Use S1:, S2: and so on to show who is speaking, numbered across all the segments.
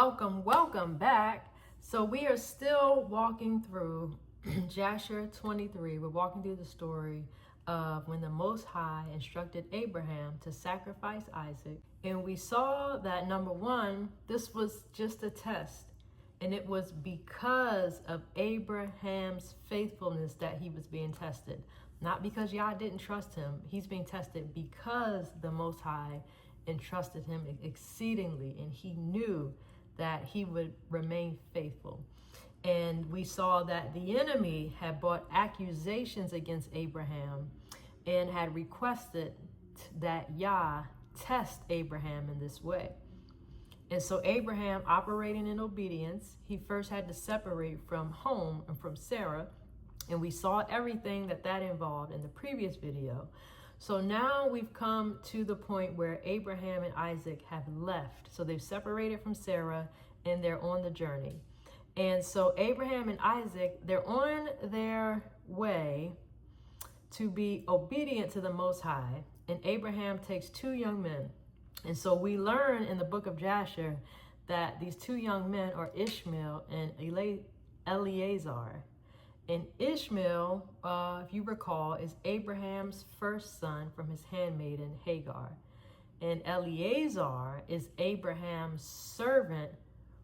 S1: Welcome back. So we are still walking through Jasher 23. We're walking through the story of when the Most High instructed Abraham to sacrifice Isaac. And we saw that number one, this was just a test. And it was because of Abraham's faithfulness that he was being tested. Not because Yah didn't trust him. He's being tested because the Most High entrusted him exceedingly. And he knew that he would remain faithful. And we saw that the enemy had brought accusations against Abraham and had requested that Yah test Abraham in this way. And so Abraham, operating in obedience, he first had to separate from home and from Sarah. And we saw everything that involved in the previous video. So now we've come to the point where Abraham and Isaac have left. So they've separated from Sarah and they're on the journey. And so Abraham and Isaac, they're on their way to be obedient to the Most High. And Abraham takes two young men. And so we learn in the book of Jasher that these two young men are Ishmael and Eleazar. And Ishmael, if you recall, is Abraham's first son from his handmaiden Hagar. And Eleazar is Abraham's servant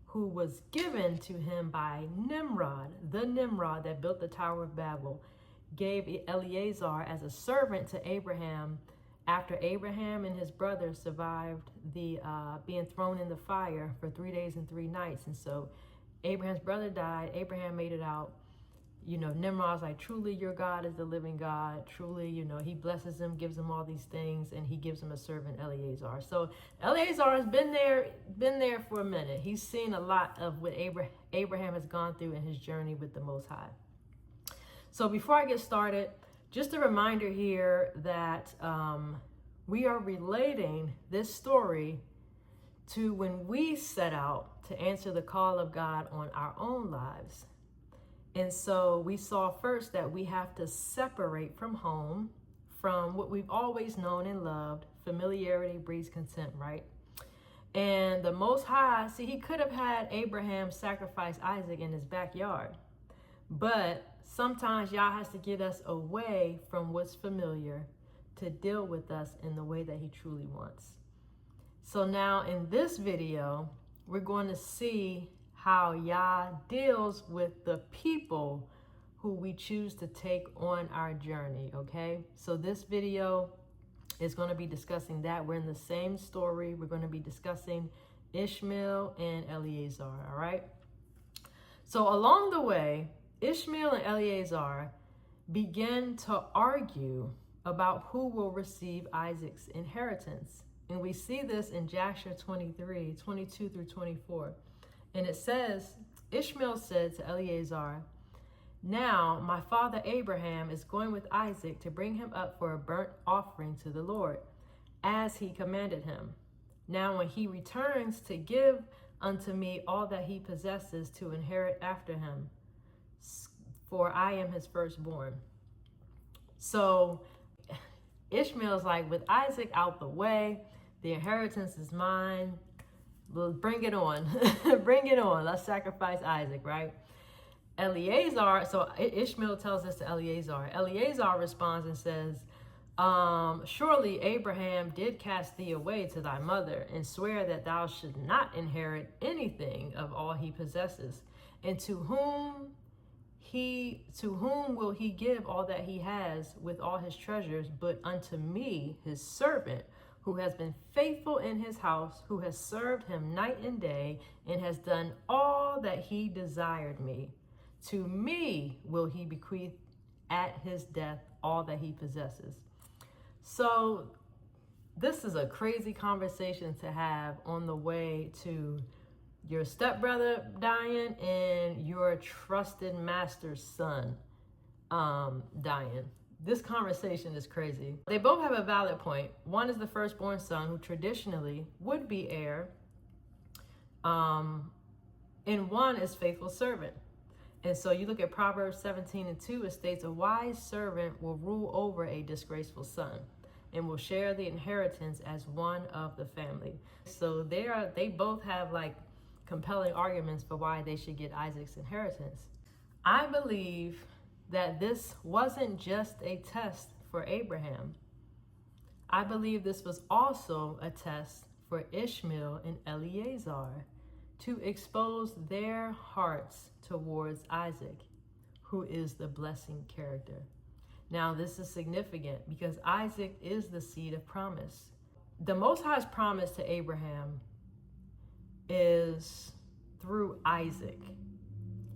S1: who was given to him by Nimrod. The Nimrod that built the Tower of Babel gave Eleazar as a servant to Abraham after Abraham and his brothers survived the being thrown in the fire for 3 days and 3 nights. And so Abraham's brother died. Abraham made it out. Nimrod's like, truly your God is the living God. Truly, he blesses him, gives him all these things, and he gives him a servant, Eleazar. So Eleazar has been there for a minute. He's seen a lot of what Abraham has gone through in his journey with the Most High. So before I get started, just a reminder here that we are relating this story to when we set out to answer the call of God on our own lives. And so we saw first that we have to separate from home, from what we've always known and loved. Familiarity breeds contempt, right? And the Most High, he could have had Abraham sacrifice Isaac in his backyard. But sometimes Yah has to get us away from what's familiar to deal with us in the way that he truly wants. So now in this video, we're going to see how Yah deals with the people who we choose to take on our journey, okay? So this video is going to be discussing that. We're in the same story. We're going to be discussing Ishmael and Eleazar, all right? So along the way, Ishmael and Eleazar begin to argue about who will receive Isaac's inheritance. And we see this in Jasher 23, 22 through 24. And it says, Ishmael said to Eleazar, now my father Abraham is going with Isaac to bring him up for a burnt offering to the Lord, as he commanded him. Now when he returns to give unto me all that he possesses to inherit after him, for I am his firstborn. So Ishmael's like, with Isaac out the way, the inheritance is mine. Well, bring it on. Bring it on. Let's sacrifice Isaac, right? Eleazar, so Ishmael tells this to Eleazar. Eleazar responds and says, surely Abraham did cast thee away to thy mother and swear that thou should not inherit anything of all he possesses. And to whom will he give all that he has with all his treasures, but unto me, his servant, who has been faithful in his house, who has served him night and day, and has done all that he desired me. To me will he bequeath at his death all that he possesses. So this is a crazy conversation to have on the way to your stepbrother dying and your trusted master's son dying. This conversation is crazy. They both have a valid point. One is the firstborn son, who traditionally would be heir. And one is faithful servant. And so you look at Proverbs 17:2, it states, a wise servant will rule over a disgraceful son and will share the inheritance as one of the family. So they both have like compelling arguments for why they should get Isaac's inheritance. I believe that this wasn't just a test for Abraham. I believe this was also a test for Ishmael and Eleazar to expose their hearts towards Isaac, who is the blessing character. Now, this is significant because Isaac is the seed of promise. The Most High's promise to Abraham is through Isaac,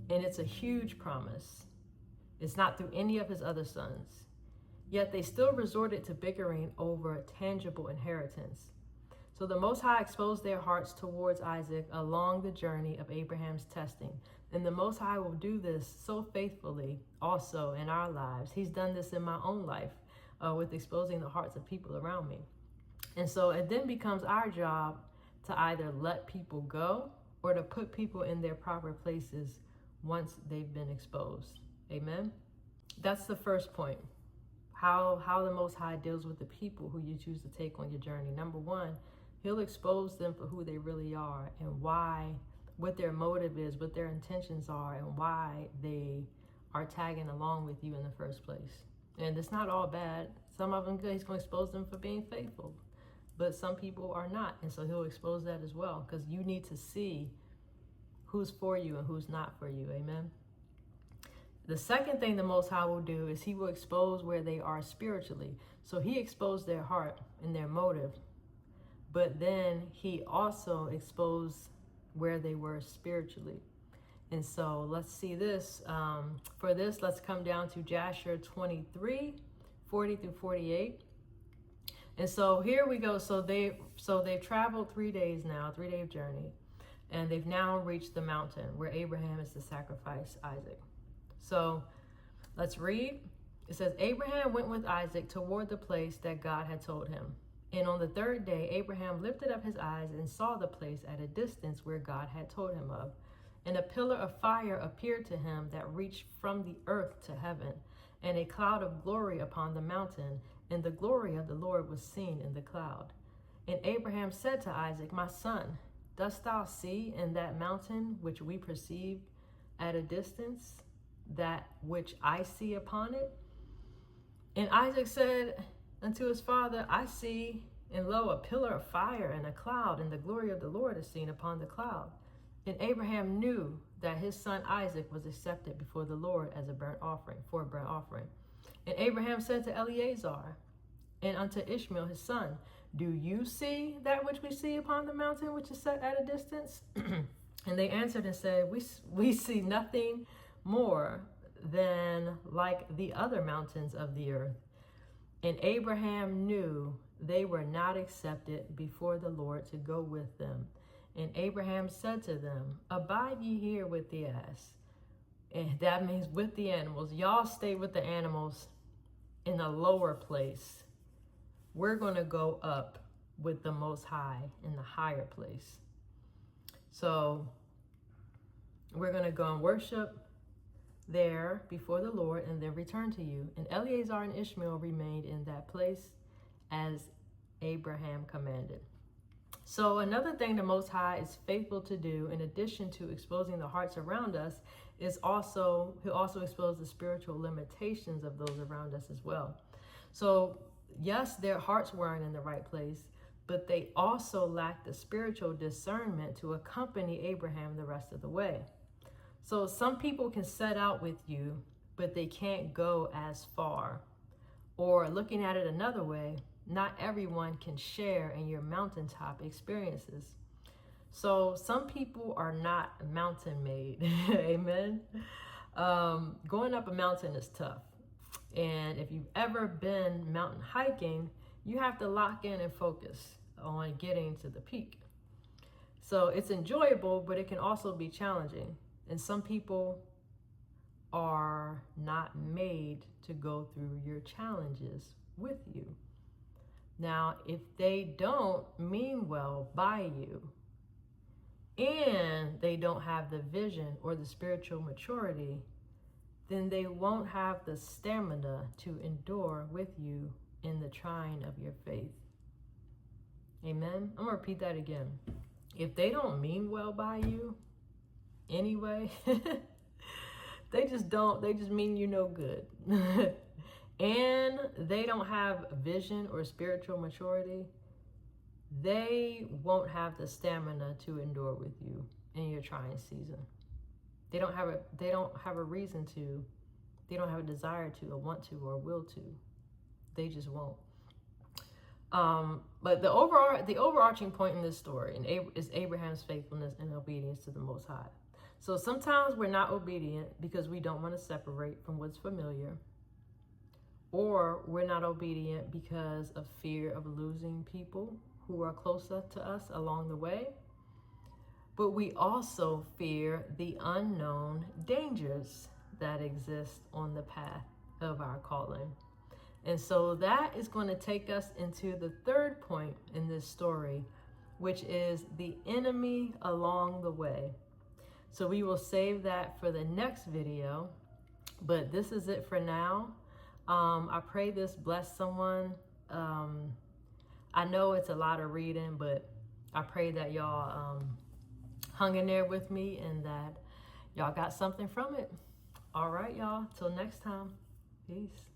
S1: and it's a huge promise. It's not through any of his other sons. Yet they still resorted to bickering over tangible inheritance. So the Most High exposed their hearts towards Isaac along the journey of Abraham's testing. And the Most High will do this so faithfully also in our lives. He's done this in my own life with exposing the hearts of people around me. And so it then becomes our job to either let people go or to put people in their proper places once they've been exposed. Amen? That's the first point. How the Most High deals with the people who you choose to take on your journey. Number one, he'll expose them for who they really are and why, what their motive is, what their intentions are, and why they are tagging along with you in the first place. And it's not all bad. Some of them good. He's going to expose them for being faithful. But some people are not. And so he'll expose that as well, because you need to see who's for you and who's not for you. Amen. The second thing the Most High will do is he will expose where they are spiritually. So he exposed their heart and their motive, but then he also exposed where they were spiritually. And so let's see this. For this, let's come down to Jasher 23, 40 through 48. And so here we go. So they've traveled 3 days now, 3-day journey, and they've now reached the mountain where Abraham is to sacrifice Isaac. So let's read. It says, Abraham went with Isaac toward the place that God had told him. And on the third day, Abraham lifted up his eyes and saw the place at a distance where God had told him of. And a pillar of fire appeared to him that reached from the earth to heaven, and a cloud of glory upon the mountain, and the glory of the Lord was seen in the cloud. And Abraham said to Isaac, my son, dost thou see in that mountain which we perceived at a distance, that which I see upon it? And Isaac said unto his father, I see, and lo, a pillar of fire and a cloud, and the glory of the Lord is seen upon the cloud. And Abraham knew that his son Isaac was accepted before the Lord as a burnt offering, for a burnt offering. And Abraham said to Eleazar and unto Ishmael his son, do you see that which we see upon the mountain which is set at a distance? And they answered and said, we see nothing more than like the other mountains of the earth. And Abraham knew they were not accepted before the Lord to go with them. And Abraham said to them, abide ye here with the ass. And that means with the animals. Y'all stay with the animals in a lower place. We're going to go up with the Most High in the higher place. So we're going to go and worship there before the Lord and then return to you. And Eleazar and Ishmael remained in that place as Abraham commanded. So another thing the Most High is faithful to do, in addition to exposing the hearts around us, is he'll also expose the spiritual limitations of those around us as well. So yes, their hearts weren't in the right place, but they also lacked the spiritual discernment to accompany Abraham the rest of the way. So some people can set out with you, but they can't go as far. Or looking at it another way, not everyone can share in your mountaintop experiences. So some people are not mountain made. Amen. Going up a mountain is tough. And if you've ever been mountain hiking, you have to lock in and focus on getting to the peak. So it's enjoyable, but it can also be challenging. And some people are not made to go through your challenges with you. Now, if they don't mean well by you, and they don't have the vision or the spiritual maturity, then they won't have the stamina to endure with you in the trying of your faith. Amen. I'm going to repeat that again. if they don't mean well by you anyway, they just mean you no good. And they don't have vision or spiritual maturity, they won't have the stamina to endure with you in your trying season. They don't have a reason to, they don't have a desire to, or want to, or will to. They just won't. But the overarching point in this story is Abraham's faithfulness and obedience to the Most High. So sometimes we're not obedient because we don't want to separate from what's familiar, or we're not obedient because of fear of losing people who are closer to us along the way. But we also fear the unknown dangers that exist on the path of our calling. And so that is going to take us into the third point in this story, which is the enemy along the way. So we will save that for the next video, but this is it for now. I pray this bless someone. I know it's a lot of reading, but I pray that y'all hung in there with me and that y'all got something from it. All right, y'all. Till next time. Peace.